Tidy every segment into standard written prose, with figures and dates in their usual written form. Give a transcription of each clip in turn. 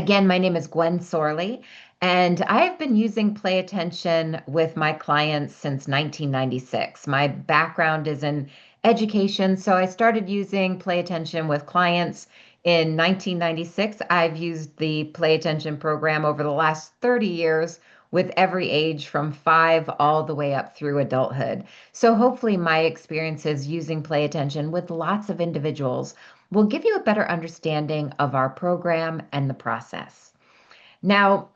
Again, my name is Gwen Sorley, and I've been using play attention with my clients since 1996. My background is in education, so I started using play attention with clients in 1996. I've used the play attention program over the last 30 years with every age from 5 all the way up through adulthood. So hopefully my experiences using play attention with lots of individuals will give you a better understanding of our program and the process. Now,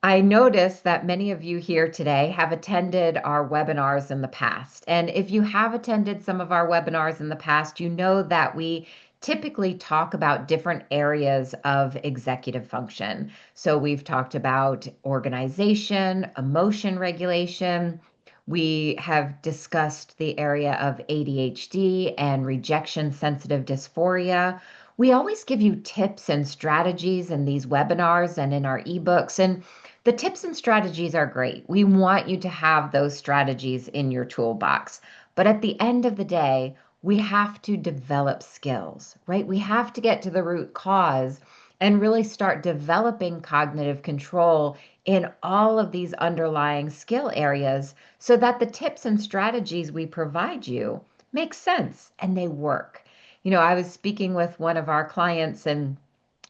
I notice that many of you here today have attended our webinars in the past. And if you have attended some of our webinars in the past, you know that we typically talk about different areas of executive function. So we've talked about organization, emotion regulation. We have discussed the area of ADHD and rejection sensitive dysphoria. We always give you tips and strategies in these webinars and in our ebooks. And the tips and strategies are great. We want you to have those strategies in your toolbox. But at the end of the day, we have to develop skills, right? We have to get to the root cause and really start developing cognitive control in all of these underlying skill areas so that the tips and strategies we provide you make sense and they work. I was speaking with one of our clients, and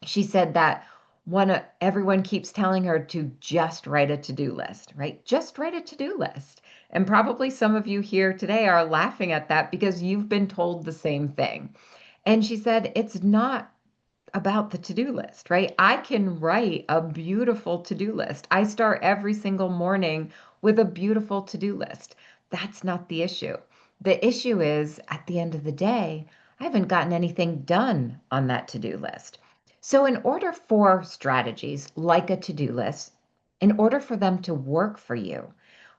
she said that everyone keeps telling her to just write a to-do list, right? Just write a to-do list. And probably some of you here today are laughing at that because you've been told the same thing. And she said, it's not about the to-do list, right? I can write a beautiful to-do list. I start every single morning with a beautiful to-do list. That's not the issue. The issue is at the end of the day, I haven't gotten anything done on that to-do list. So in order for strategies like a to-do list, in order for them to work for you,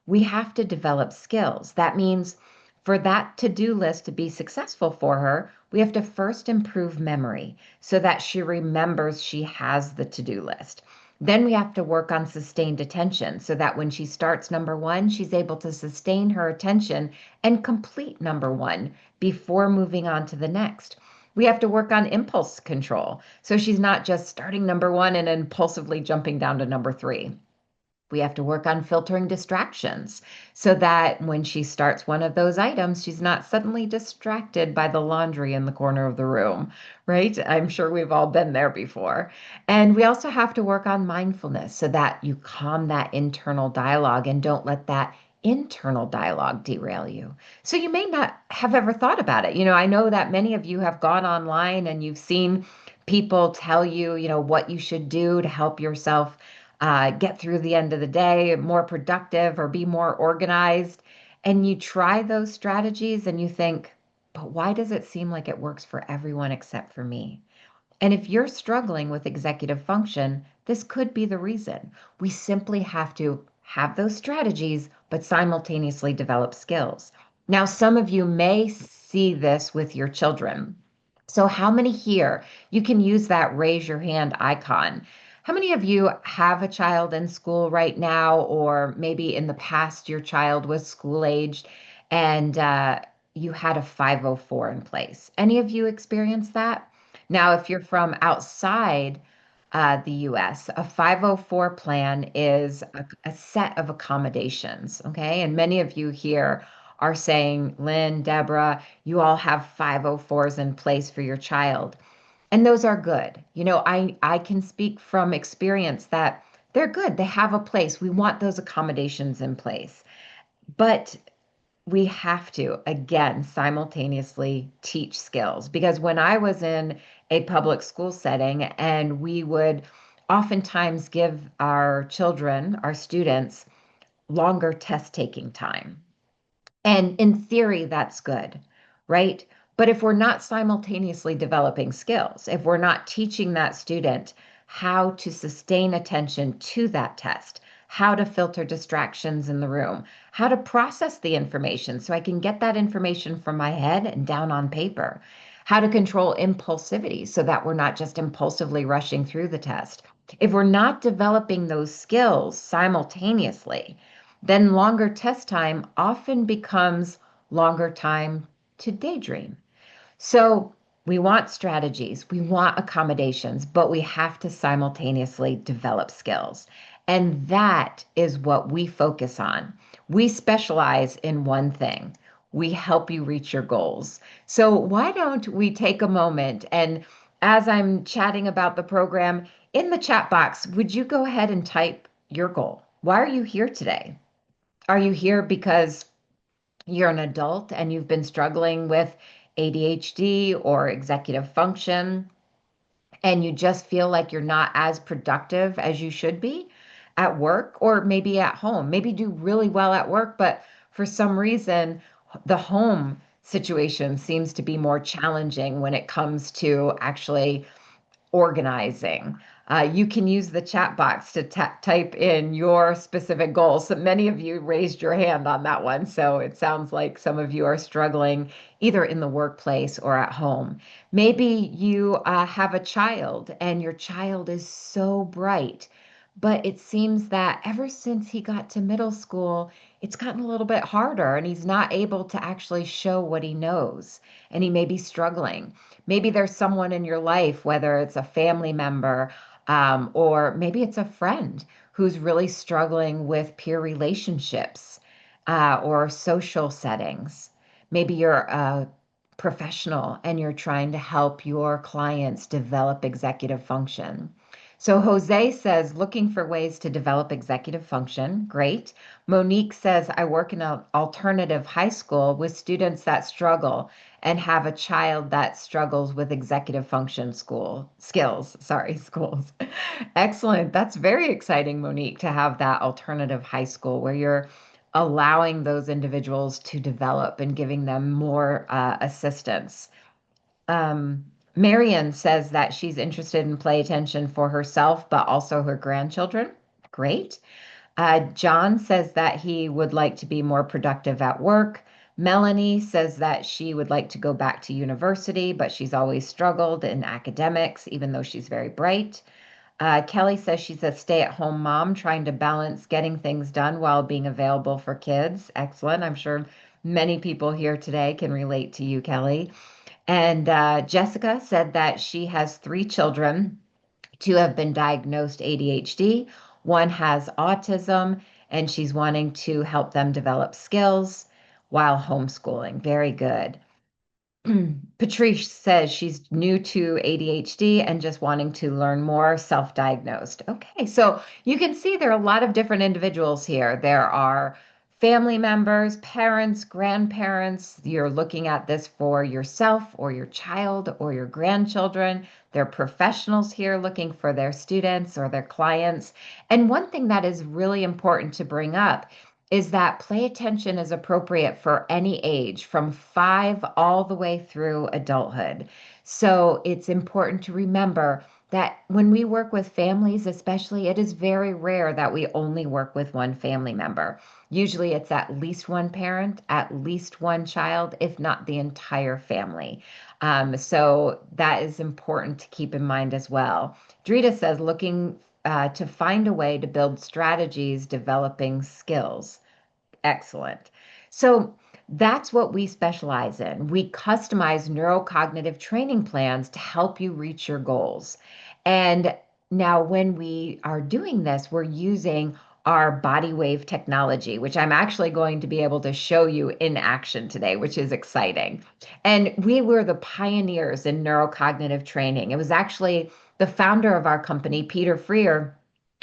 we have to develop skills. That means for that to-do list to be successful for her, we have to first improve memory so that she remembers she has the to-do list. Then we have to work on sustained attention so that when she starts number one, she's able to sustain her attention and complete number one before moving on to the next. We have to work on impulse control so she's not just starting number one and impulsively jumping down to number three. We have to work on filtering distractions so that when she starts one of those items, she's not suddenly distracted by the laundry in the corner of the room, right? I'm sure we've all been there before. And we also have to work on mindfulness so that you calm that internal dialogue and don't let that internal dialogue derail you. So you may not have ever thought about it. I know that many of you have gone online and you've seen people tell you, what you should do to help yourself get through the end of the day more productive or be more organized. And you try those strategies and you think, but why does it seem like it works for everyone except for me? And if you're struggling with executive function, this could be the reason. We simply have to have those strategies, but simultaneously develop skills. Now, some of you may see this with your children. So, how many here? You can use that raise your hand icon. How many of you have a child in school right now, or maybe in the past your child was school aged and you had a 504 in place? Any of you experience that? Now, if you're from outside the US, a 504 plan is a set of accommodations, okay? And many of you here are saying, Lynn, Deborah, you all have 504s in place for your child. And those are good. I can speak from experience that they're good. They have a place. We want those accommodations in place. But we have to, again, simultaneously teach skills. Because when I was in a public school setting and we would oftentimes give our children, our students, longer test taking time. And in theory, that's good, right? But if we're not simultaneously developing skills, if we're not teaching that student how to sustain attention to that test, how to filter distractions in the room, how to process the information so I can get that information from my head and down on paper, how to control impulsivity so that we're not just impulsively rushing through the test. If we're not developing those skills simultaneously, then longer test time often becomes longer time to daydream. So We want strategies, we want accommodations, but we have to simultaneously develop skills. And that is what we focus on. We specialize in one thing. We help you reach your goals. So, why don't we take a moment and, as I'm chatting about the program, in the chat box, would you go ahead and type your goal? Why are you here today? Are you here because you're an adult and you've been struggling with ADHD or executive function, and you just feel like you're not as productive as you should be at work or maybe at home? Maybe do really well at work, but for some reason, the home situation seems to be more challenging when it comes to actually organizing. You can use the chat box to type in your specific goals. So many of you raised your hand on that one. So it sounds like some of you are struggling either in the workplace or at home. Maybe you have a child and your child is so bright, but it seems that ever since he got to middle school, it's gotten a little bit harder and he's not able to actually show what he knows and he may be struggling. Maybe there's someone in your life, whether it's a family member, or maybe it's a friend who's really struggling with peer relationships, or social settings. Maybe you're a professional and you're trying to help your clients develop executive function. So Jose says, looking for ways to develop executive function. Great. Monique says, I work in an alternative high school with students that struggle and have a child that struggles with executive function school skills. Sorry, schools. Excellent. That's very exciting, Monique, to have that alternative high school where you're allowing those individuals to develop and giving them more assistance. Um, Marion says that she's interested in play attention for herself, but also her grandchildren. Great. John says that he would like to be more productive at work. Melanie says that she would like to go back to university, but she's always struggled in academics, even though she's very bright. Kelly says she's a stay-at-home mom trying to balance getting things done while being available for kids. Excellent. I'm sure many people here today can relate to you, Kelly. And Jessica said that she has three children. Two have been diagnosed ADHD, one has autism, and she's wanting to help them develop skills while homeschooling. Very good. Patrice says she's new to ADHD and just wanting to learn more, self-diagnosed. Okay, so you can see there are a lot of different individuals here. There are family members, parents, grandparents. You're looking at this for yourself or your child or your grandchildren. There are professionals here looking for their students or their clients. And one thing that is really important to bring up is that play attention is appropriate for any age from 5 all the way through adulthood. So it's important to remember that when we work with families, especially, it is very rare that we only work with one family member. Usually it's at least one parent, at least one child, if not the entire family. So that is important to keep in mind as well. Drita says, looking to find a way to build strategies, developing skills. Excellent. So that's what we specialize in. We customize neurocognitive training plans to help you reach your goals. And now, when we are doing this, we're using our body wave technology, which I'm actually going to be able to show you in action today, which is exciting. And we were the pioneers in neurocognitive training. It was actually the founder of our company, Peter Freer,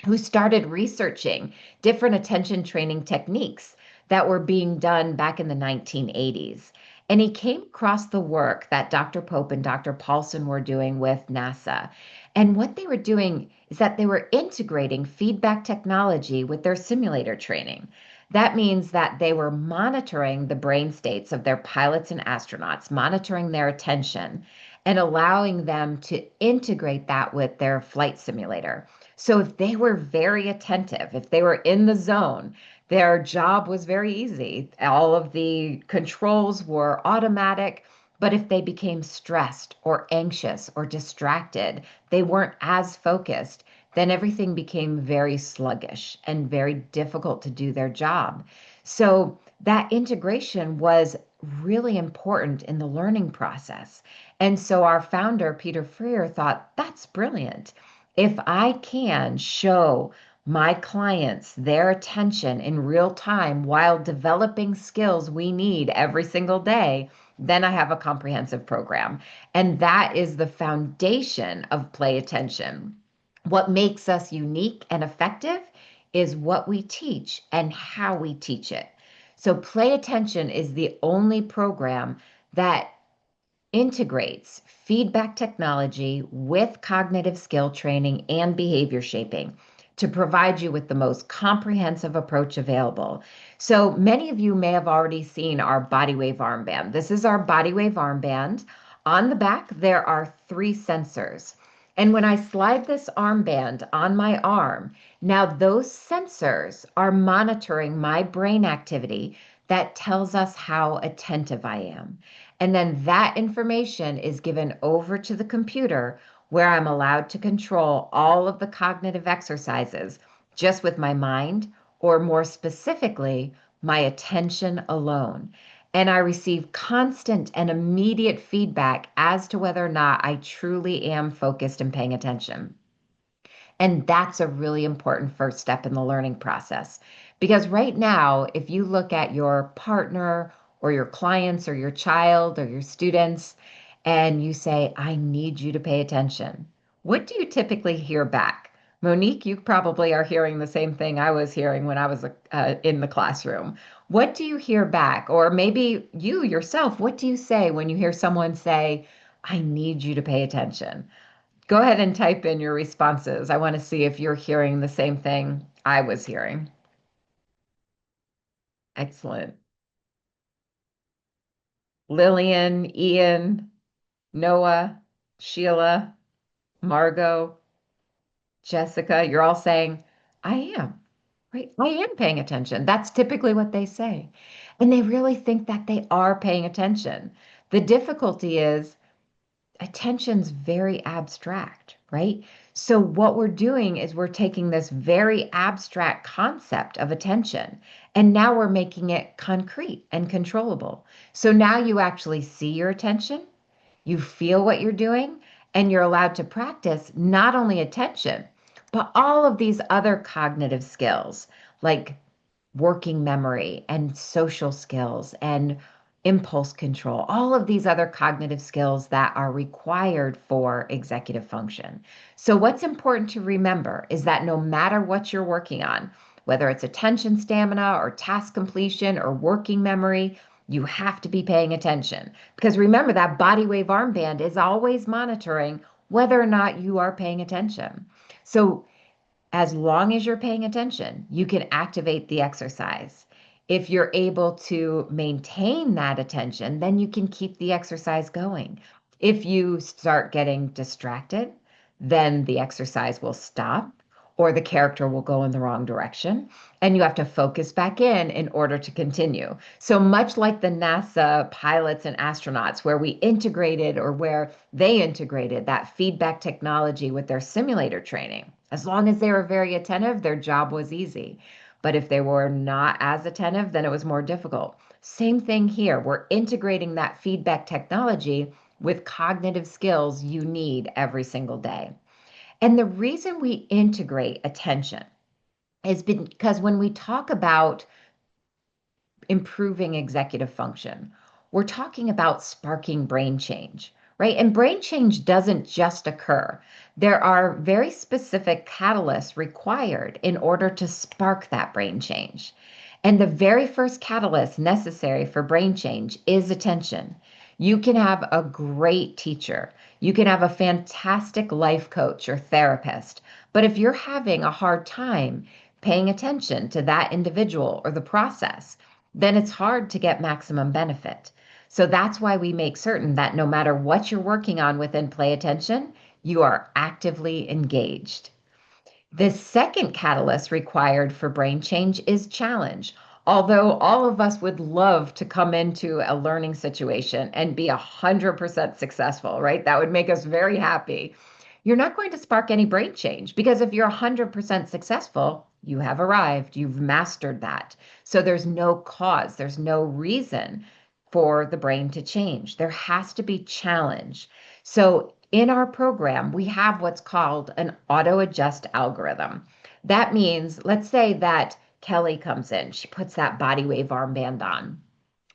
who started researching different attention training techniques that were being done back in the 1980s. And he came across the work that Dr. Pope and Dr. Paulson were doing with NASA. And what they were doing is that they were integrating feedback technology with their simulator training. That means that they were monitoring the brain states of their pilots and astronauts, monitoring their attention, and allowing them to integrate that with their flight simulator. So if they were very attentive, if they were in the zone, their job was very easy. All of the controls were automatic. But if they became stressed or anxious or distracted, they weren't as focused, then everything became very sluggish and very difficult to do their job. So that integration was really important in the learning process. And so our founder, Peter Freer, thought that's brilliant. If I can show my clients their attention in real time while developing skills we need every single day, then I have a comprehensive program. And that is the foundation of play attention. What makes us unique and effective is what we teach and how we teach it. So, play attention is the only program that integrates feedback technology with cognitive skill training and behavior shaping to provide you with the most comprehensive approach available. So many of you may have already seen our body wave armband. This is our body wave armband. On the back, there are three sensors. And when I slide this armband on my arm, now those sensors are monitoring my brain activity that tells us how attentive I am. And then that information is given over to the computer where I'm allowed to control all of the cognitive exercises just with my mind, or more specifically, my attention alone. And I receive constant and immediate feedback as to whether or not I truly am focused and paying attention. And that's a really important first step in the learning process. Because right now, if you look at your partner or your clients or your child or your students, and you say, I need you to pay attention, what do you typically hear back? Monique, you probably are hearing the same thing I was hearing when I was in the classroom. What do you hear back? Or maybe you yourself, what do you say when you hear someone say, I need you to pay attention? Go ahead and type in your responses. I want to see if you're hearing the same thing I was hearing. Excellent. Lillian, Ian, Noah, Sheila, Margot, Jessica, you're all saying, I am, right? I am paying attention. That's typically what they say. And they really think that they are paying attention. The difficulty is attention's very abstract, right? So what we're doing is we're taking this very abstract concept of attention and now we're making it concrete and controllable. So now you actually see your attention, you feel what you're doing, and you're allowed to practice not only attention, but all of these other cognitive skills like working memory and social skills and impulse control, all of these other cognitive skills that are required for executive function. So, what's important to remember is that no matter what you're working on, whether it's attention stamina or task completion or working memory, you have to be paying attention. Because remember, that body wave armband is always monitoring whether or not you are paying attention. So, as long as you're paying attention, you can activate the exercise. If you're able to maintain that attention, then you can keep the exercise going. If you start getting distracted, then the exercise will stop or the character will go in the wrong direction and you have to focus back in order to continue. So much like the NASA pilots and astronauts where we integrated or where they integrated that feedback technology with their simulator training. As long as they were very attentive, their job was easy. But if they were not as attentive, then it was more difficult. Same thing here. We're integrating that feedback technology with cognitive skills you need every single day. And the reason we integrate attention is because when we talk about improving executive function, we're talking about sparking brain change, right? And brain change doesn't just occur. There are very specific catalysts required in order to spark that brain change. And the very first catalyst necessary for brain change is attention. You can have a great teacher. You can have a fantastic life coach or therapist. But if you're having a hard time paying attention to that individual or the process, then it's hard to get maximum benefit. So that's why we make certain that no matter what you're working on within play attention, you are actively engaged. The second catalyst required for brain change is challenge. Although all of us would love to come into a learning situation and be 100% successful, right? That would make us very happy. You're not going to spark any brain change because if you're 100% successful, you have arrived, you've mastered that. So there's no cause, there's no reason for the brain to change. There has to be challenge. So in our program, we have what's called an auto adjust algorithm. That means, let's say that Kelly comes in, she puts that body wave armband on.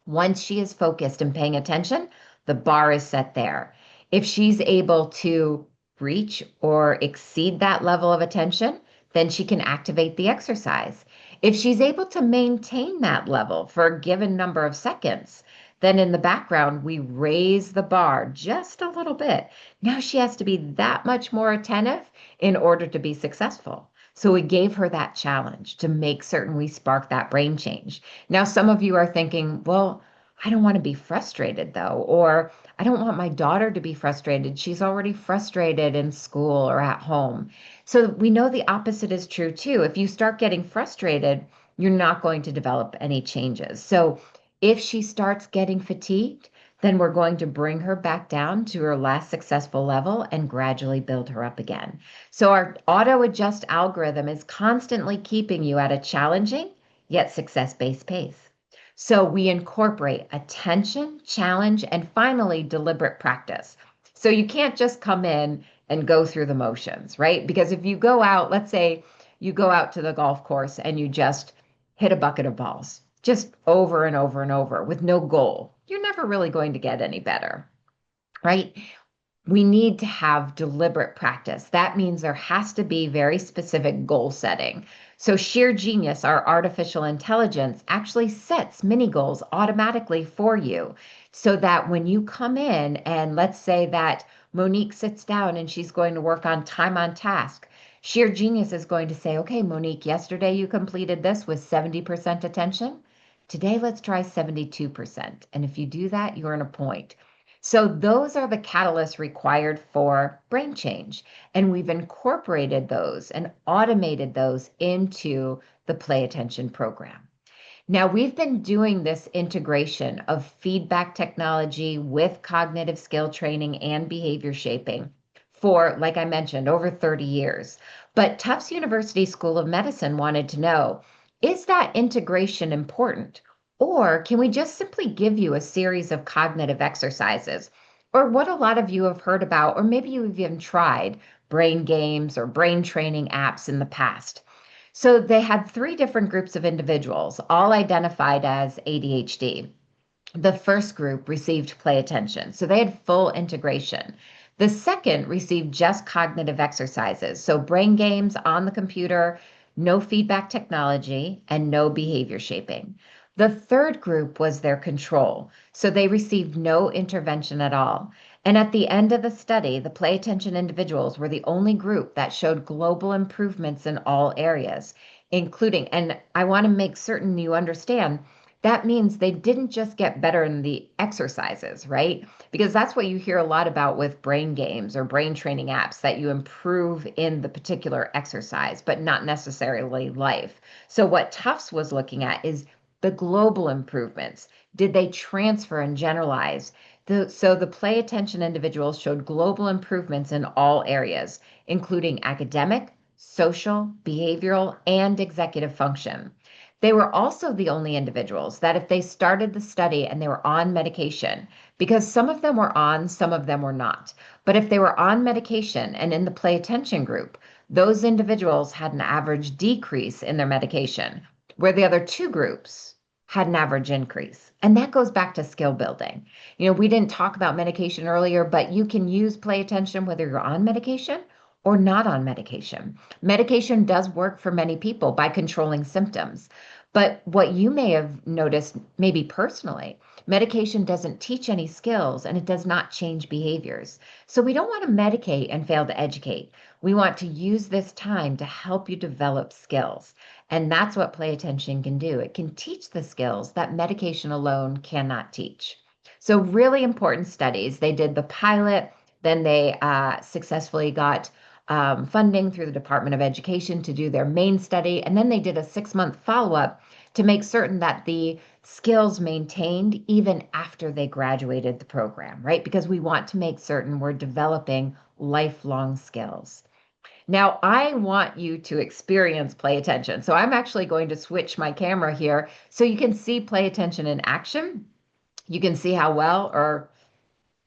Once she is focused and paying attention, the bar is set there. If she's able to reach or exceed that level of attention, then she can activate the exercise. If she's able to maintain that level for a given number of seconds, then in the background, we raise the bar just a little bit. Now she has to be that much more attentive in order to be successful. So we gave her that challenge to make certain we spark that brain change. Now, some of you are thinking, well, I don't want to be frustrated though, or I don't want my daughter to be frustrated. She's already frustrated in school or at home. So we know the opposite is true too. If you start getting frustrated, you're not going to develop any changes. So if she starts getting fatigued, then we're going to bring her back down to her last successful level and gradually build her up again. So our auto adjust algorithm is constantly keeping you at a challenging yet success-based pace. So we incorporate attention, challenge, and finally deliberate practice. So you can't just come in and go through the motions, right? Because if you go out, let's say you go out to the golf course and you just hit a bucket of balls, just over and over and over with no goal, you're never really going to get any better, right? We need to have deliberate practice. That means there has to be very specific goal setting. So Sheer Genius, our artificial intelligence, actually sets mini goals automatically for you so that when you come in and let's say that Monique sits down and she's going to work on time on task, Sheer Genius is going to say, okay, Monique, yesterday you completed this with 70% attention. Today, let's try 72%. And if you do that, you earn a point. So those are the catalysts required for brain change. And we've incorporated those and automated those into the Play Attention program. Now, we've been doing this integration of feedback technology with cognitive skill training and behavior shaping for, like I mentioned, over 30 years. But Tufts University School of Medicine wanted to know, is that integration important? Or can we just simply give you a series of cognitive exercises? Or what a lot of you have heard about, or maybe you've even tried brain games or brain training apps in the past. So they had three different groups of individuals, all identified as ADHD. The first group received play attention, so they had full integration. The second received just cognitive exercises, so brain games on the computer, no feedback technology, and no behavior shaping. The third group was their control, so they received no intervention at all. And at the end of the study, the play attention individuals were the only group that showed global improvements in all areas, including, and I want to make certain you understand that means they didn't just get better in the exercises, right? Because that's what you hear a lot about with brain games or brain training apps, that you improve in the particular exercise, but not necessarily life. So what Tufts was looking at is the global improvements. Did they transfer and generalize? So the play attention individuals showed global improvements in all areas, including academic, social, behavioral, and executive function. They were also the only individuals that if they started the study and they were on medication, because some of them were on, some of them were not. But if they were on medication and in the play attention group, those individuals had an average decrease in their medication, where the other two groups had an average increase. And that goes back to skill building. You know, we didn't talk about medication earlier, but you can use play attention whether you're on medication or not on medication. Medication does work for many people by controlling symptoms. But what you may have noticed, maybe personally, medication doesn't teach any skills and it does not change behaviors. So we don't want to medicate and fail to educate. We want to use this time to help you develop skills. And that's what play attention can do. It can teach the skills that medication alone cannot teach. So really important studies. They did the pilot, then they successfully got funding through the Department of Education to do their main study. And then they did a 6-month follow-up to make certain that the skills maintained even after they graduated the program, right? Because we want to make certain we're developing lifelong skills. Now, I want you to experience play attention. So I'm actually going to switch my camera here so you can see play attention in action. You can see how well or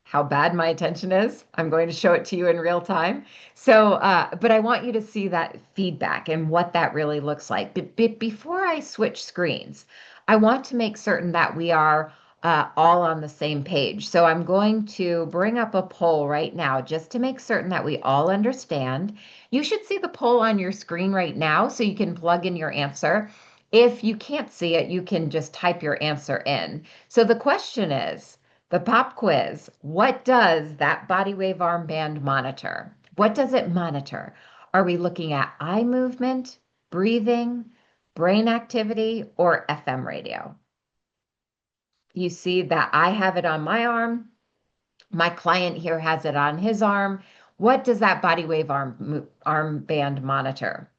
how bad my attention is. I'm going to show it to you in real time. So, but I want you to see that feedback and what that really looks like. But before I switch screens, I want to make certain that we are all on the same page. So I'm going to bring up a poll right now just to make certain that we all understand. You should see the poll on your screen right now so you can plug in your answer. If you can't see it, you can just type your answer in. So the question is, the pop quiz, what does that body wave armband monitor? What does it monitor? Are we looking at eye movement, breathing, brain activity, or FM radio? You see that I have it on my arm. My client here has it on his arm. What does that body wave armband monitor?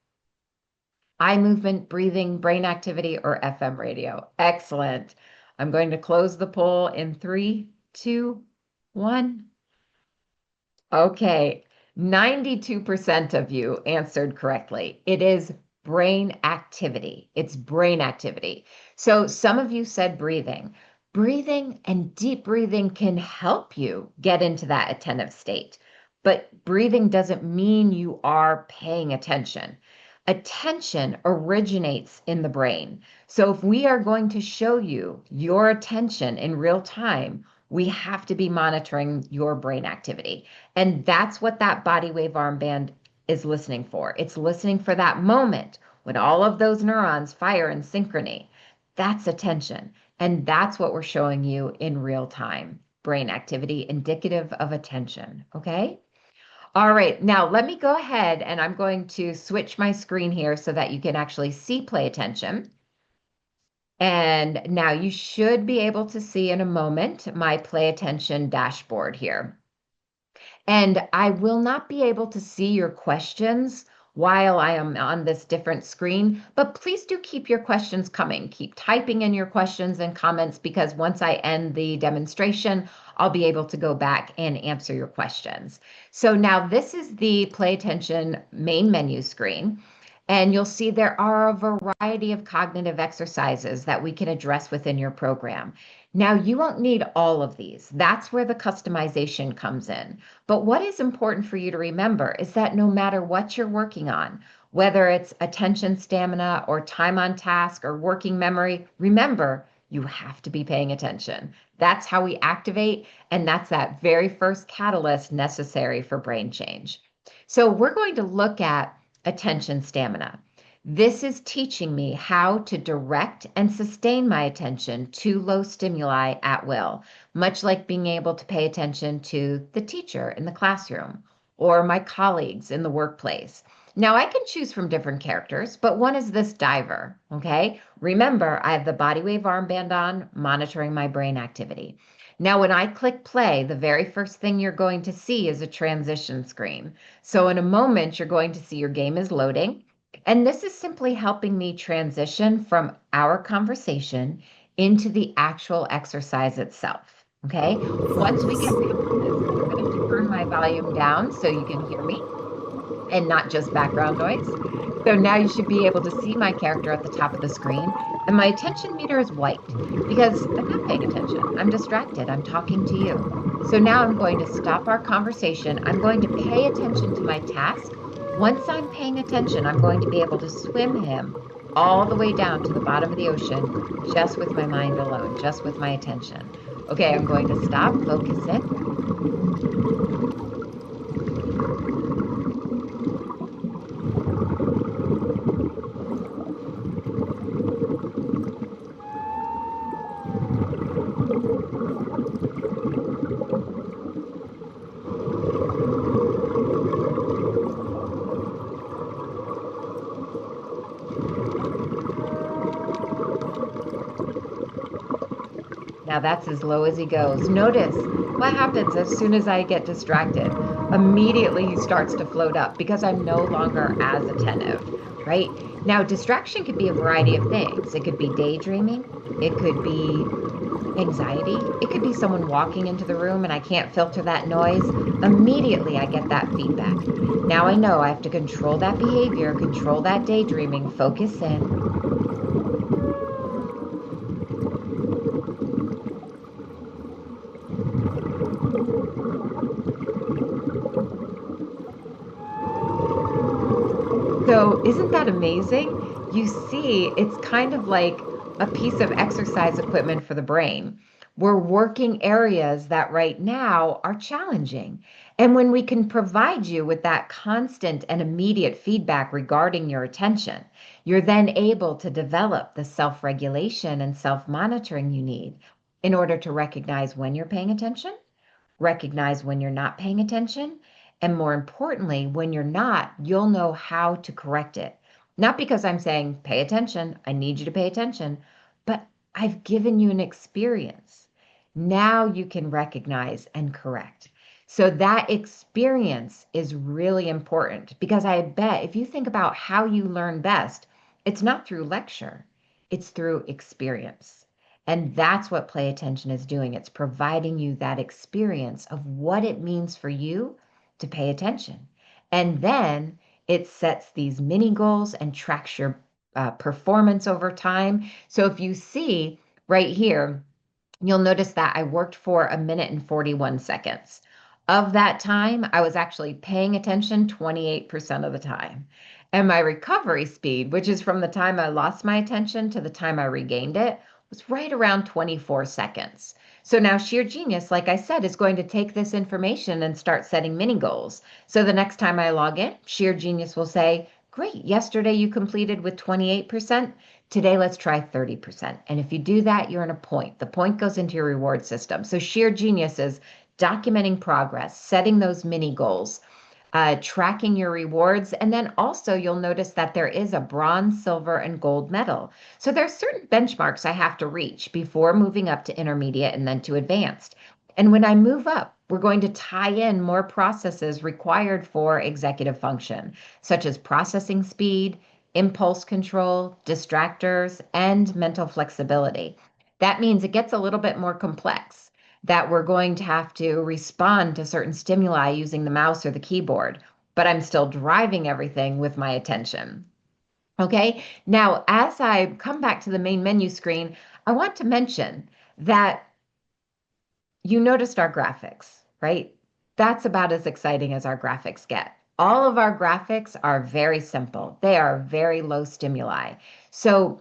Eye movement, breathing, brain activity, or FM radio? Excellent. I'm going to close the poll in 3, 2, 1. Okay, 92% of you answered correctly. It is brain activity. It's brain activity. So some of you said breathing. Breathing and deep breathing can help you get into that attentive state. But breathing doesn't mean you are paying attention. Attention originates in the brain. So if we are going to show you your attention in real time, we have to be monitoring your brain activity. And that's what that body wave armband is listening for. It's listening for that moment when all of those neurons fire in synchrony. That's attention. And that's what we're showing you in real time. Brain activity indicative of attention. Okay? All right, now let me go ahead and I'm going to switch my screen here so that you can actually see play attention. And now you should be able to see in a moment my play attention dashboard here. And I will not be able to see your questions while I am on this different screen, but please do keep your questions coming. Keep typing in your questions and comments because once I end the demonstration, I'll be able to go back and answer your questions. So now this is the Play Attention main menu screen. And you'll see there are a variety of cognitive exercises that we can address within your program. Now, you won't need all of these. That's where the customization comes in. But what is important for you to remember is that no matter what you're working on, whether it's attention stamina or time on task or working memory, remember, you have to be paying attention. That's how we activate, and that's that very first catalyst necessary for brain change. So we're going to look at attention stamina. This is teaching me how to direct and sustain my attention to low stimuli at will, much like being able to pay attention to the teacher in the classroom or my colleagues in the workplace. Now I can choose from different characters, but one is this diver, okay? Remember, I have the body wave armband on, monitoring my brain activity. Now, when I click play, the very first thing you're going to see is a transition screen. So in a moment, you're going to see your game is loading. And this is simply helping me transition from our conversation into the actual exercise itself. Okay. Once we get past this, I'm going to turn my volume down so you can hear me and not just background noise. So now you should be able to see my character at the top of the screen. And my attention meter is white because I'm not paying attention. I'm distracted. I'm talking to you. So now I'm going to stop our conversation. I'm going to pay attention to my task. Once I'm paying attention, I'm going to be able to swim him all the way down to the bottom of the ocean just with my mind alone, just with my attention. Okay, I'm going to stop, focus in. Now that's as low as he goes. Notice what happens as soon as I get distracted. Immediately he starts to float up because I'm no longer as attentive, right? Now distraction could be a variety of things. It could be daydreaming. It could be anxiety. It could be someone walking into the room and I can't filter that noise. Immediately I get that feedback. Now I know I have to control that behavior, control that daydreaming, focus in. So, isn't that amazing? You see, it's kind of like a piece of exercise equipment for the brain. We're working areas that right now are challenging. And when we can provide you with that constant and immediate feedback regarding your attention, you're then able to develop the self regulation and self monitoring you need in order to recognize when you're paying attention, recognize when you're not paying attention, and more importantly, when you're not, you'll know how to correct it. Not because I'm saying, pay attention, I need you to pay attention, but I've given you an experience. Now you can recognize and correct. So that experience is really important because I bet if you think about how you learn best, it's not through lecture, it's through experience. And that's what play attention is doing. It's providing you that experience of what it means for you to pay attention. And then it sets these mini goals and tracks your performance over time. So if you see right here, you'll notice that I worked for a minute and 41 seconds. Of that time, I was actually paying attention 28% of the time. And my recovery speed, which is from the time I lost my attention to the time I regained it, was right around 24 seconds. So now Sheer Genius, like I said, is going to take this information and start setting mini goals. So the next time I log in, Sheer Genius will say, great, yesterday you completed with 28%. Today, let's try 30%. And if you do that, you're in a point. The point goes into your reward system. So Sheer Genius is documenting progress, setting those mini goals, tracking your rewards. And then also you'll notice that there is a bronze, silver, and gold medal. So there's certain benchmarks I have to reach before moving up to intermediate and then to advanced. And when I move up, we're going to tie in more processes required for executive function, such as processing speed, impulse control, distractors, and mental flexibility. That means it gets a little bit more complex, that we're going to have to respond to certain stimuli using the mouse or the keyboard, but I'm still driving everything with my attention. Okay, now as I come back to the main menu screen, I want to mention that you noticed our graphics, right? That's about as exciting as our graphics get. All of our graphics are very simple. They are very low stimuli. So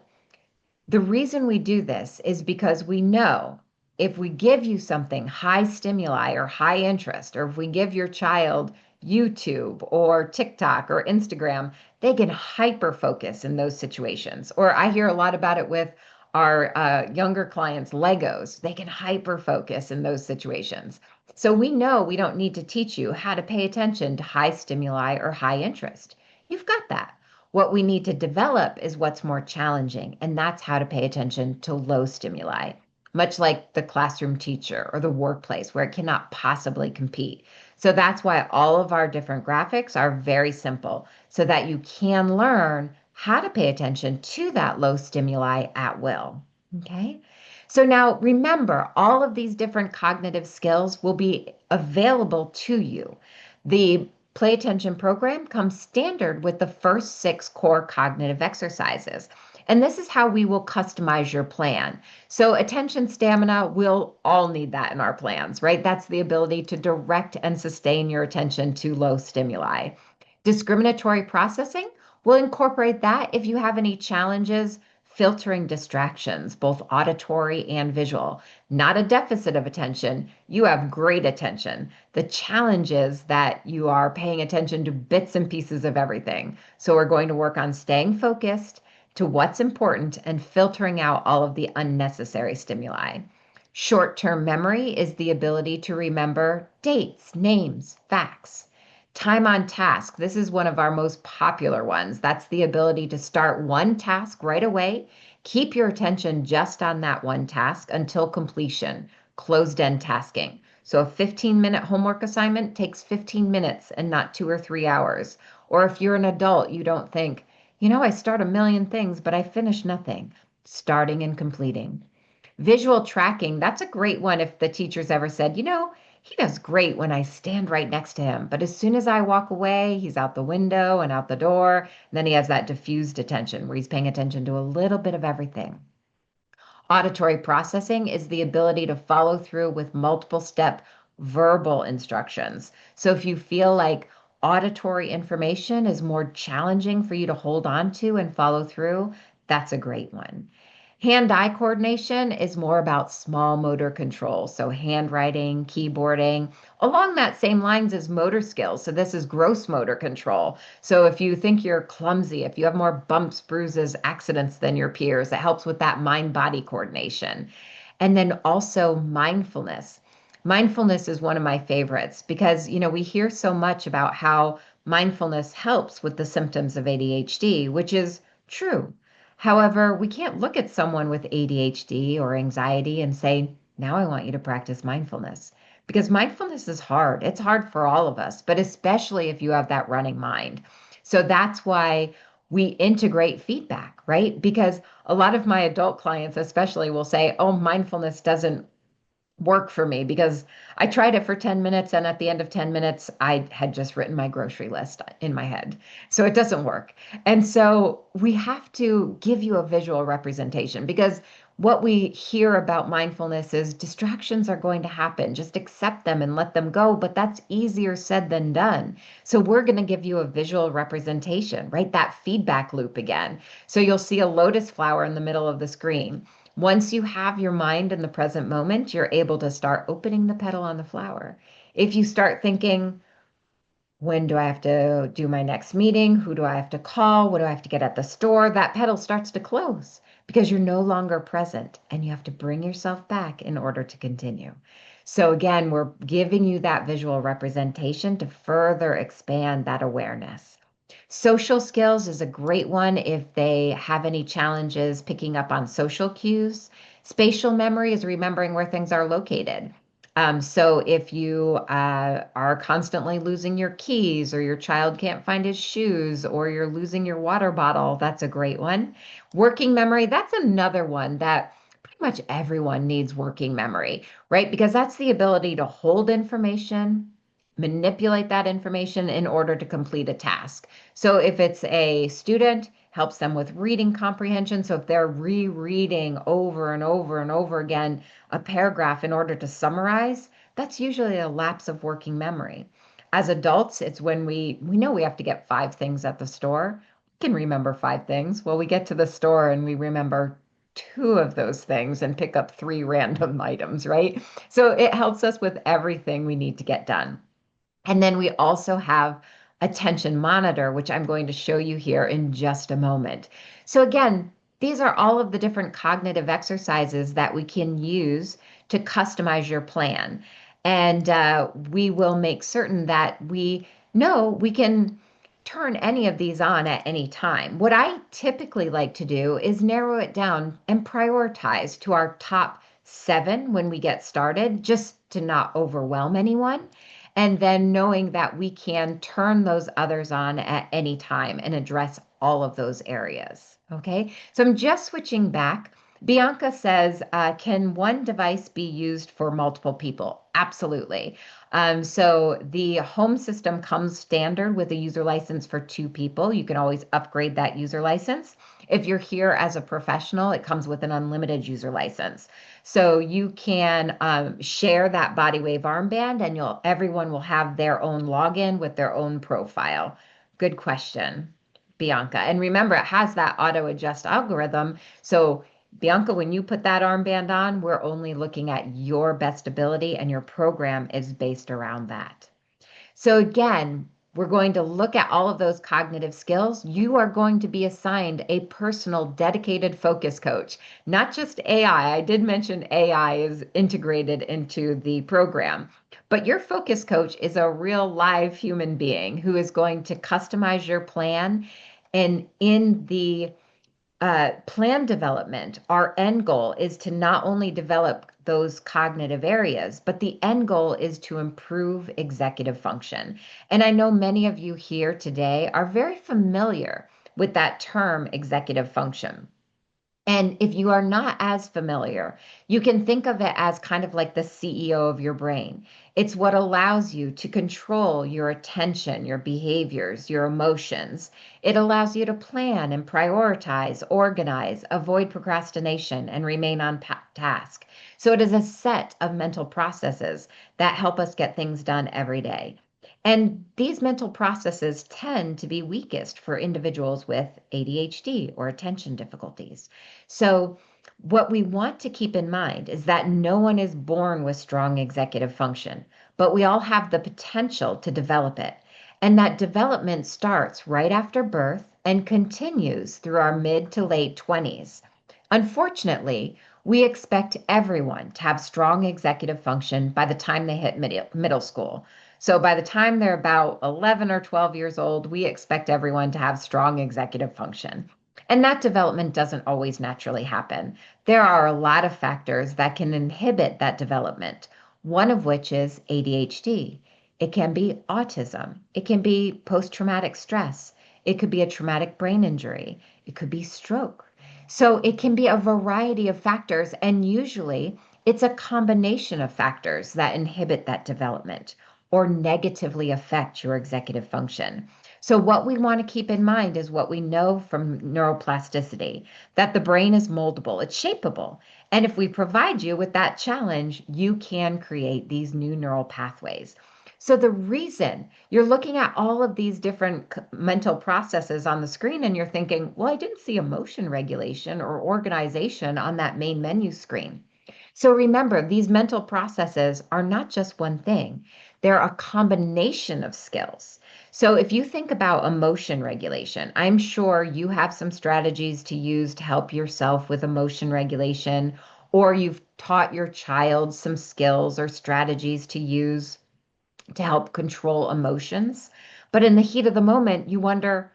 the reason we do this is because we know if we give you something high stimuli or high interest, or if we give your child YouTube or TikTok or Instagram, they can hyper focus in those situations. Or I hear a lot about it with our younger clients, Legos. They can hyper focus in those situations. So we know we don't need to teach you how to pay attention to high stimuli or high interest. You've got that. What we need to develop is what's more challenging, and that's how to pay attention to low stimuli, much like the classroom teacher or the workplace where it cannot possibly compete. So that's why all of our different graphics are very simple so that you can learn how to pay attention to that low stimuli at will. Okay. So now remember, all of these different cognitive skills will be available to you. The Play Attention program comes standard with the first 6 core cognitive exercises. And this is how we will customize your plan. So, attention stamina, we'll all need that in our plans, right? That's the ability to direct and sustain your attention to low stimuli. Discriminatory processing, we'll incorporate that if you have any challenges filtering distractions, both auditory and visual. Not a deficit of attention. You have great attention. The challenge is that you are paying attention to bits and pieces of everything. So we're going to work on staying focused to what's important and filtering out all of the unnecessary stimuli. Short-term memory is the ability to remember dates, names, facts. Time on task. This is one of our most popular ones. That's the ability to start one task right away, keep your attention just on that one task until completion, closed-end tasking. So a 15-minute homework assignment takes 15 minutes and not 2 or 3 hours. Or if you're an adult, you don't think, I start a million things, but I finish nothing. Starting and completing. Visual tracking, that's a great one if the teacher's ever said, he does great when I stand right next to him, but as soon as I walk away, he's out the window and out the door. And then he has that diffused attention where he's paying attention to a little bit of everything. Auditory processing is the ability to follow through with multiple step verbal instructions. So if you feel like auditory information is more challenging for you to hold on to and follow through, that's a great one. Hand-eye coordination is more about small motor control, so handwriting, keyboarding, along that same lines as motor skills. So this is gross motor control. So if you think you're clumsy, if you have more bumps, bruises, accidents than your peers, it helps with that mind-body coordination. And then also mindfulness. Mindfulness is one of my favorites because, we hear so much about how mindfulness helps with the symptoms of ADHD, which is true. However, we can't look at someone with ADHD or anxiety and say, now I want you to practice mindfulness. Because mindfulness is hard. It's hard for all of us, but especially if you have that running mind. So that's why we integrate feedback, right? Because a lot of my adult clients, especially, will say, oh, mindfulness doesn't work for me because I tried it for 10 minutes and at the end of 10 minutes I had just written my grocery list in my head. So it doesn't work. And so we have to give you a visual representation because what we hear about mindfulness is distractions are going to happen. Just accept them and let them go, but that's easier said than done. So we're going to give you a visual representation, right? That feedback loop again. So you'll see a lotus flower in the middle of the screen. Once you have your mind in the present moment, you're able to start opening the petal on the flower. If you start thinking, when do I have to do my next meeting? Who do I have to call? What do I have to get at the store? That petal starts to close because you're no longer present and you have to bring yourself back in order to continue. So, again, we're giving you that visual representation to further expand that awareness. Social skills is a great one if they have any challenges picking up on social cues. Spatial memory is remembering where things are located. So if you are constantly losing your keys, or your child can't find his shoes, or you're losing your water bottle, that's a great one. Working memory, that's another one that pretty much everyone needs working memory, right? Because that's the ability to hold information, manipulate that information in order to complete a task. So if it's a student, helps them with reading comprehension. So if they're rereading over and over and over again a paragraph in order to summarize, that's usually a lapse of working memory. As adults, it's when we know we have to get 5 things at the store. We can remember 5 things. Well, we get to the store and we remember 2 of those things and pick up 3 random items, right? So it helps us with everything we need to get done. And then we also have attention monitor, which I'm going to show you here in just a moment. So again, these are all of the different cognitive exercises that we can use to customize your plan. And we will make certain that we know we can turn any of these on at any time. What I typically like to do is narrow it down and prioritize to our top 7 when we get started, just to not overwhelm anyone. And then knowing that we can turn those others on at any time and address all of those areas. Okay, so I'm just switching back. Bianca says, can one device be used for multiple people? Absolutely. So the home system comes standard with a user license for 2 people. You can always upgrade that user license. If you're here as a professional, it comes with an unlimited user license. So you can share that body wave armband, and everyone will have their own login with their own profile. Good question, Bianca. And remember, it has that auto adjust algorithm. So Bianca, when you put that armband on, we're only looking at your best ability, and your program is based around that. So again, we're going to look at all of those cognitive skills. You are going to be assigned a personal dedicated focus coach, not just AI. I did mention AI is integrated into the program, but your focus coach is a real live human being who is going to customize your plan. And in the plan development, our end goal is to not only develop those cognitive areas, but the end goal is to improve executive function. And I know many of you here today are very familiar with that term executive function. And if you are not as familiar, you can think of it as kind of like the CEO of your brain. It's what allows you to control your attention, your behaviors, your emotions. It allows you to plan and prioritize, organize, avoid procrastination, and remain on task. So it is a set of mental processes that help us get things done every day. And these mental processes tend to be weakest for individuals with ADHD or attention difficulties. So, what we want to keep in mind is that no one is born with strong executive function, but we all have the potential to develop it. And that development starts right after birth and continues through our mid to late 20s. Unfortunately, we expect everyone to have strong executive function by the time they hit middle school. So by the time they're about 11 or 12 years old, we expect everyone to have strong executive function. And that development doesn't always naturally happen. There are a lot of factors that can inhibit that development, one of which is ADHD. It can be autism. It can be post traumatic stress. It could be a traumatic brain injury. It could be stroke. So it can be a variety of factors, and usually it's a combination of factors that inhibit that development or negatively affect your executive function. So, what we want to keep in mind is what we know from neuroplasticity, that the brain is moldable, it's shapeable. And if we provide you with that challenge, you can create these new neural pathways. So, the reason you're looking at all of these different mental processes on the screen and you're thinking, well, I didn't see emotion regulation or organization on that main menu screen. So remember, these mental processes are not just one thing, they're a combination of skills. So if you think about emotion regulation, I'm sure you have some strategies to use to help yourself with emotion regulation, or you've taught your child some skills or strategies to use to help control emotions. But in the heat of the moment, you wonder,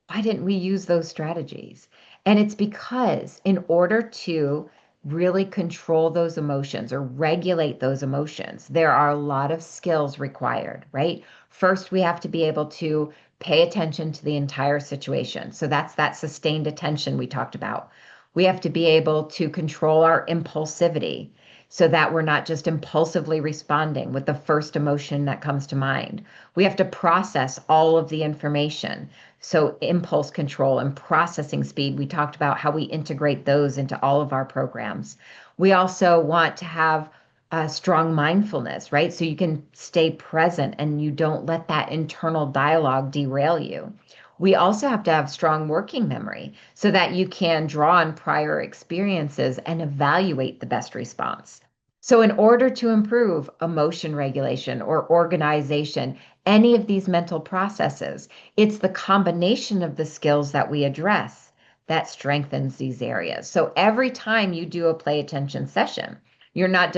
why didn't we use those strategies? And it's because in order to really control those emotions or regulate those emotions, there are a lot of skills required, right? First, we have to be able to pay attention to the entire situation. So that's that sustained attention we talked about. We have to be able to control our impulsivity so that we're not just impulsively responding with the first emotion that comes to mind. We have to process all of the information. So, impulse control and processing speed, we talked about how we integrate those into all of our programs. We also want to have a strong mindfulness, right? So you can stay present and you don't let that internal dialogue derail you. We also have to have strong working memory so that you can draw on prior experiences and evaluate the best response. So, in order to improve emotion regulation or organization, any of these mental processes, it's the combination of the skills that we address that strengthens these areas. So every time you do a play attention session, you're not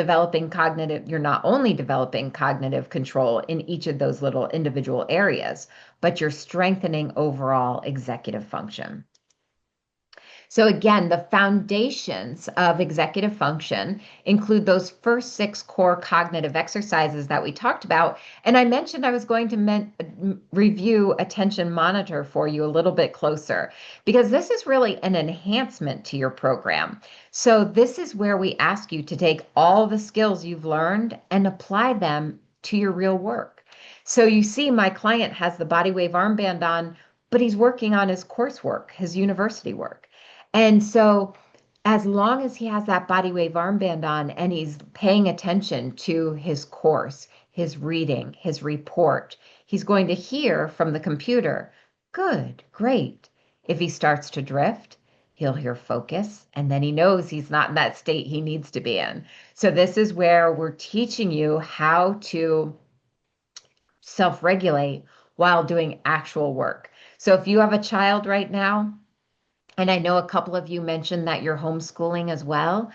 only developing cognitive control in each of those little individual areas, but you're strengthening overall executive function. So, again, the foundations of executive function include those first six core cognitive exercises that we talked about. And I mentioned I was going to review Attention Monitor for you a little bit closer because this is really an enhancement to your program. So, this is where we ask you to take all the skills you've learned and apply them to your real work. So, you see, my client has the body wave armband on, but he's working on his coursework, his university work. And so, as long as he has that body wave armband on and he's paying attention to his course, his reading, his report, he's going to hear from the computer, good, great. If he starts to drift, he'll hear focus, and then he knows he's not in that state he needs to be in. So, this is where we're teaching you how to self regulate while doing actual work. So, if you have a child right now, and I know a couple of you mentioned that you're homeschooling as well.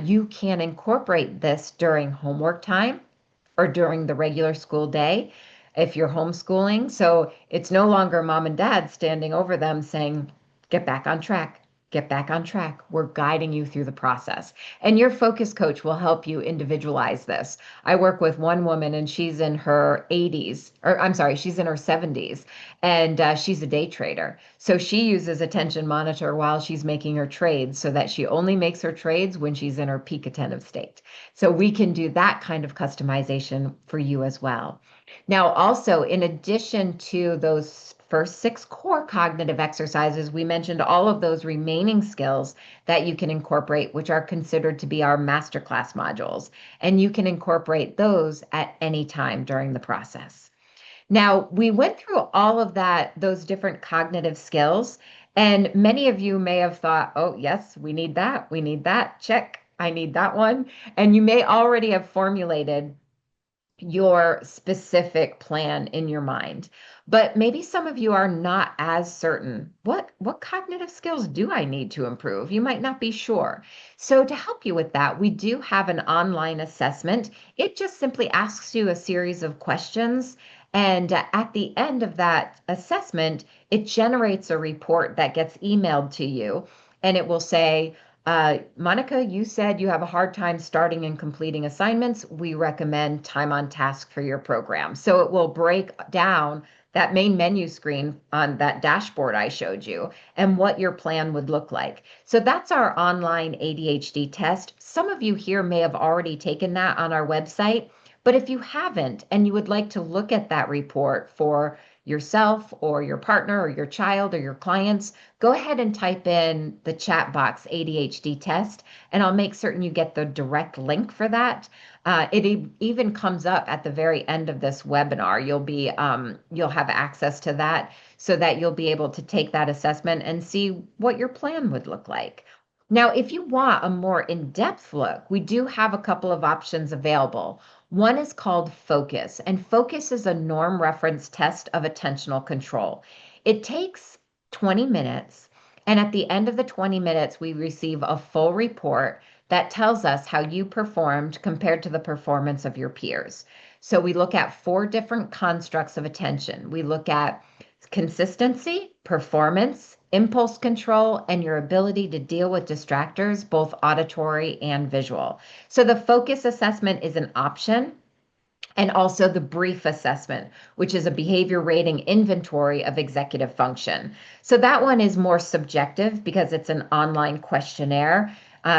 You can incorporate this during homework time or during the regular school day if you're homeschooling. So it's no longer mom and dad standing over them saying, get back on track, get back on track. We're guiding you through the process. And your focus coach will help you individualize this. I work with one woman and she's in her 80s, or I'm sorry, she's in her 70s, and she's a day trader. So she uses Attention Monitor while she's making her trades so that she only makes her trades when she's in her peak attentive state. So we can do that kind of customization for you as well. Now, also, in addition to those first six core cognitive exercises, we mentioned all of those remaining skills that you can incorporate, which are considered to be our masterclass modules. And you can incorporate those at any time during the process. Now, we went through all of that, those different cognitive skills, and many of you may have thought, oh, yes, we need that, check, I need that one. And you may already have formulated your specific plan in your mind. But maybe some of you are not as certain. What cognitive skills do I need to improve? You might not be sure. So to help you with that, we do have an online assessment. It just simply asks you a series of questions. And at the end of that assessment, it generates a report that gets emailed to you. And it will say, Monica, you said you have a hard time starting and completing assignments. We recommend time on task for your program. So it will break down that main menu screen on that dashboard I showed you and what your plan would look like. So that's our online ADHD test. Some of you here may have already taken that on our website, but if you haven't and you would like to look at that report for yourself or your partner or your child or your clients, go ahead and type in the chat box ADHD test, and I'll make certain you get the direct link for that. Even comes up at the very end of this webinar. You'll have access to that so that you'll be able to take that assessment and see what your plan would look like. Now, if you want a more in-depth look, we do have a couple of options available. One is called Focus, and Focus is a norm reference test of attentional control. It takes 20 minutes, and at the end of the 20 minutes, we receive a full report that tells us how you performed compared to the performance of your peers. So we look at four different constructs of attention. We look at consistency, performance, impulse control, and your ability to deal with distractors, both auditory and visual. So the focus assessment is an option, and also the brief assessment, which is a behavior rating inventory of executive function. So that one is more subjective because it's an online questionnaire.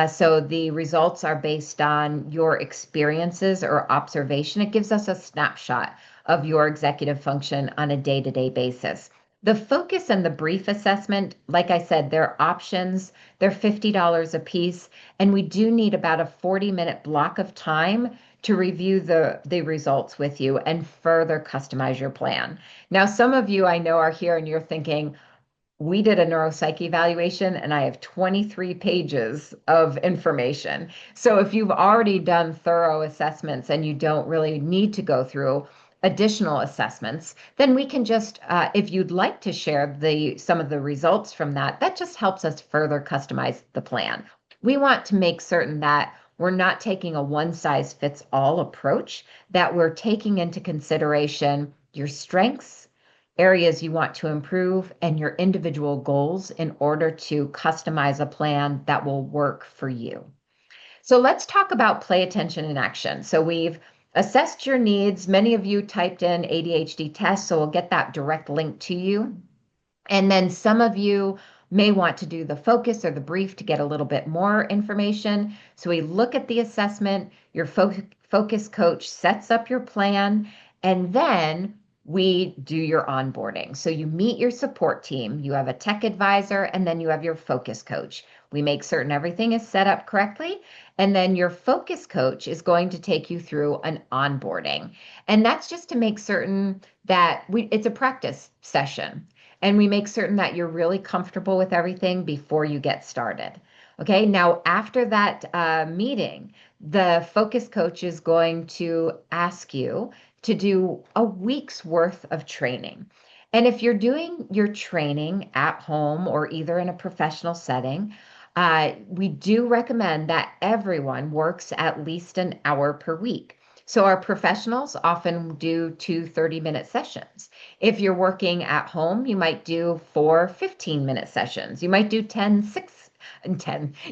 So the results are based on your experiences or observation. It gives us a snapshot of your executive function on a day-to-day basis. The focus and the brief assessment, like I said, they're options. They're $50 a piece, and we do need about a 40-minute block of time to review the results with you and further customize your plan. Now, some of you I know are here and you're thinking, we did a neuropsych evaluation and I have 23 pages of information. So if you've already done thorough assessments and you don't really need to go through additional assessments, then we can just, if you'd like to share some of the results from that, that just helps us further customize the plan. We want to make certain that we're not taking a one size fits all approach, that we're taking into consideration your strengths, areas you want to improve, and your individual goals in order to customize a plan that will work for you. So let's talk about play attention in action. So we've assessed your needs. Many of you typed in ADHD test, so we'll get that direct link to you. And then some of you may want to do the focus or the brief to get a little bit more information. So we look at the assessment, your focus coach sets up your plan, and then we do your onboarding. So you meet your support team, you have a tech advisor, and then you have your focus coach. We make certain everything is set up correctly, and then your focus coach is going to take you through an onboarding. And that's just to make certain that it's a practice session. And we make certain that you're really comfortable with everything before you get started. Okay, now after that meeting, the focus coach is going to ask you to do a week's worth of training. And if you're doing your training at home or either in a professional setting, we do recommend that everyone works at least an hour per week. So our professionals often do two 30-minute sessions. If you're working at home, you might do four 15-minute sessions. You might do 10,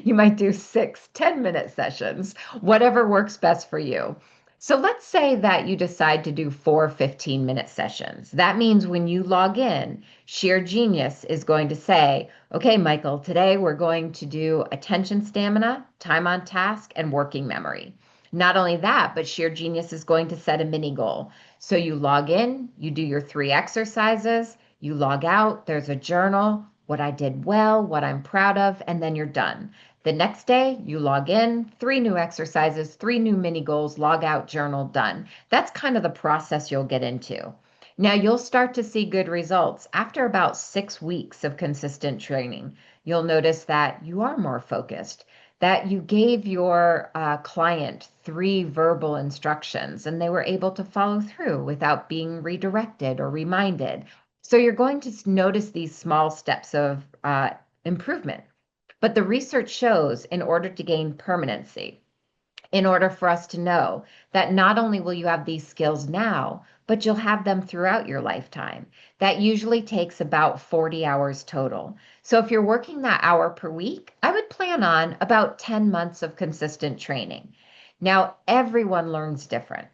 you might do six 10-minute sessions, whatever works best for you. So let's say that you decide to do four 15-minute sessions. That means when you log in, Sheer Genius is going to say, okay, Michael, today we're going to do attention stamina, time on task, and working memory. Not only that, but Sheer Genius is going to set a mini goal. So you log in, you do your 3 exercises, you log out, there's a journal, what I did well, what I'm proud of, and then you're done. The next day, you log in, 3 new exercises, 3 new mini goals, log out, journal, done. That's kind of the process you'll get into. Now, you'll start to see good results after about 6 weeks of consistent training. You'll notice that you are more focused, that you gave your client 3 verbal instructions and they were able to follow through without being redirected or reminded. So you're going to notice these small steps of improvement. But the research shows in order to gain permanency, in order for us to know that not only will you have these skills now, but you'll have them throughout your lifetime. That usually takes about 40 hours total. So if you're working that hour per week, I would plan on about 10 months of consistent training. Now, everyone learns different.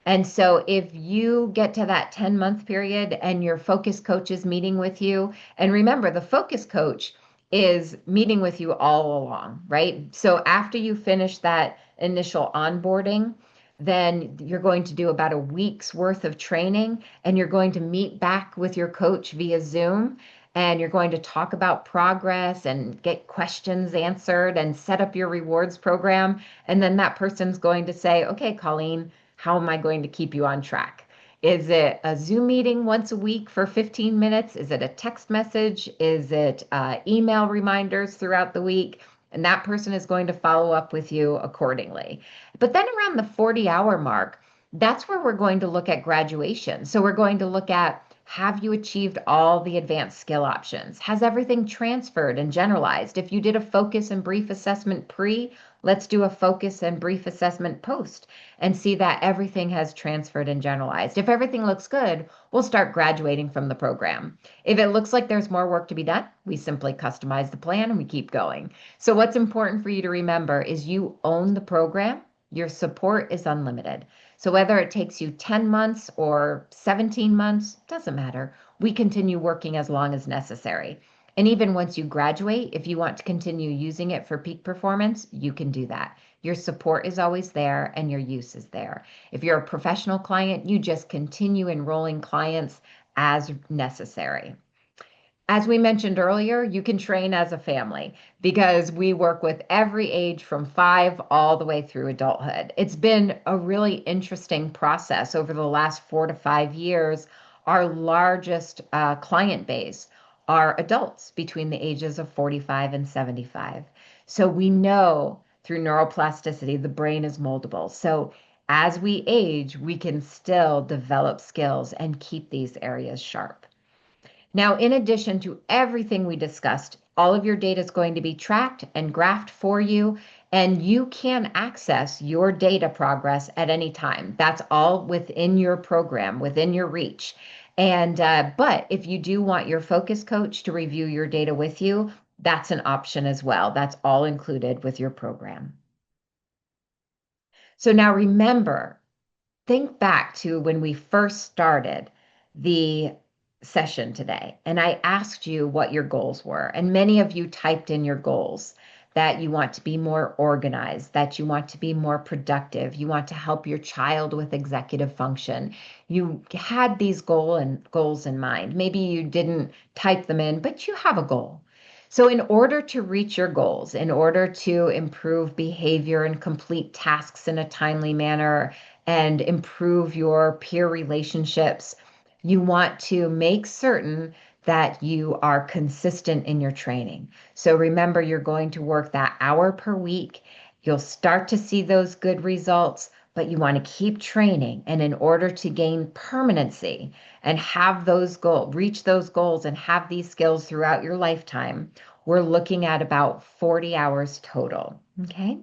And so if you get to that 10-month period and your focus coach is meeting with you, and remember, the focus coach is meeting with you all along, right? So after you finish that initial onboarding, then you're going to do about a week's worth of training and you're going to meet back with your coach via Zoom and you're going to talk about progress and get questions answered and set up your rewards program. And then that person's going to say, okay, Colleen, how am I going to keep you on track? Is it a Zoom meeting once a week for 15 minutes? Is it a text message? Is it email reminders throughout the week? And that person is going to follow up with you accordingly. But then around the 40-hour mark, that's where we're going to look at graduation. So we're going to look at, have you achieved all the advanced skill options? Has everything transferred and generalized? If you did a focus and brief assessment pre, let's do a focus and brief assessment post and see that everything has transferred and generalized. If everything looks good, we'll start graduating from the program. If it looks like there's more work to be done, we simply customize the plan and we keep going. So what's important for you to remember is you own the program. Your support is unlimited. So whether it takes you 10 months or 17 months, doesn't matter. We continue working as long as necessary. And even once you graduate, if you want to continue using it for peak performance, you can do that. Your support is always there and your use is there. If you're a professional client, you just continue enrolling clients as necessary. As we mentioned earlier, you can train as a family because we work with every age from 5 all the way through adulthood. It's been a really interesting process over the last 4 to 5 years. Our largest client base are adults between the ages of 45 and 75. So we know through neuroplasticity, the brain is moldable. So as we age, we can still develop skills and keep these areas sharp. Now, in addition to everything we discussed, all of your data is going to be tracked and graphed for you, and you can access your data progress at any time. That's all within your program, within your reach. And but if you do want your focus coach to review your data with you, that's an option as well. That's all included with your program. So now remember, think back to when we first started the session today, and I asked you what your goals were. And many of you typed in your goals that you want to be more organized, that you want to be more productive, you want to help your child with executive function. You had these goals in mind. Maybe you didn't type them in, but you have a goal. So in order to reach your goals, in order to improve behavior and complete tasks in a timely manner and improve your peer relationships, you want to make certain that you are consistent in your training. So remember, you're going to work that hour per week. You'll start to see those good results, but you want to keep training. And in order to gain permanency and have those goals, reach those goals and have these skills throughout your lifetime, we're looking at about 40 hours total. Okay.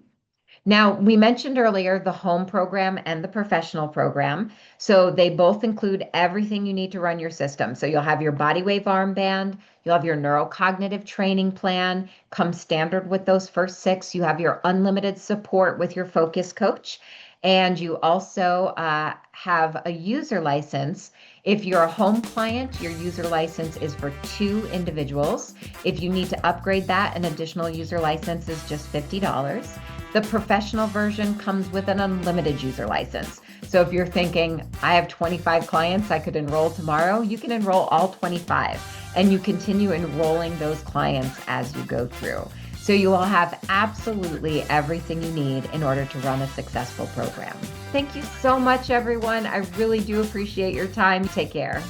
Now, we mentioned earlier the home program and the professional program. So they both include everything you need to run your system. So you'll have your body wave armband, you'll have your neurocognitive training plan, come standard with those first 6. You have your unlimited support with your focus coach. And you also have a user license. If you're a home client, your user license is for 2 individuals. If you need to upgrade that, an additional user license is just $50. The professional version comes with an unlimited user license. So if you're thinking, I have 25 clients I could enroll tomorrow, you can enroll all 25 and you continue enrolling those clients as you go through. So you will have absolutely everything you need in order to run a successful program. Thank you so much, everyone. I really do appreciate your time. Take care.